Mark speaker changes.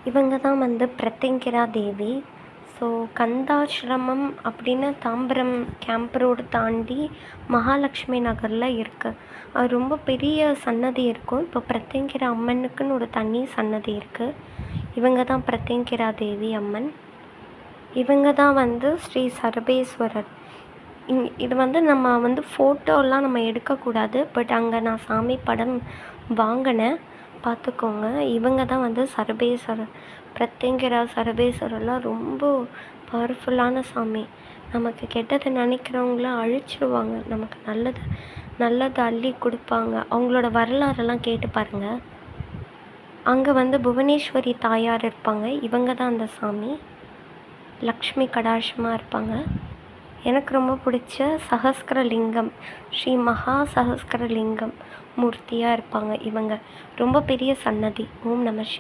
Speaker 1: இவங்க தான் வந்து பிரத்யங்கிரா தேவி. ஸோ கந்தாசிரமம் அப்படின்னு தாம்பரம் கேம்ப் ரோடு தாண்டி மகாலட்சுமி நகரில் இருக்குது. அது ரொம்ப பெரிய சன்னதி இருக்கும். இப்போ பிரத்யங்கிரா அம்மனுக்குன்னு ஒரு தனி சன்னதி இருக்குது. இவங்க தான் பிரத்யங்கிரா தேவி அம்மன். இவங்க தான் வந்து ஸ்ரீ சர்வேஸ்வரர். இது வந்து நம்ம வந்து ஃபோட்டோலாம் நம்ம எடுக்கக்கூடாது. பட் அங்கே நான் சாமி படம் வாங்கினேன், பார்த்துக்கோங்க. இவங்க தான் வந்து சர்வேஸ்வரர். பிரத்யங்கிரா சர்வேஸ்வரர்லாம் ரொம்ப பவர்ஃபுல்லான சாமி. நமக்கு கெட்டதை நினைக்கிறவங்கள அழிச்சிடுவாங்க, நமக்கு நல்லது அள்ளி கொடுப்பாங்க. அவங்களோட வரலாறெல்லாம் கேட்டு பாருங்கள். அங்கே வந்து புவனேஸ்வரி தாயார் இருப்பாங்க. இவங்க தான் அந்த சாமி. லக்ஷ்மி கடாட்சமாக இருப்பாங்க. எனக்கு ரொம்ப பிடிச்ச சஹஸ்கரலிங்கம், ஸ்ரீ மகா சஹஸ்கரலிங்கம் மூர்த்தியாக இருப்பாங்க. இவங்க ரொம்ப பெரிய சன்னதி. ஓம் நம சிவாய.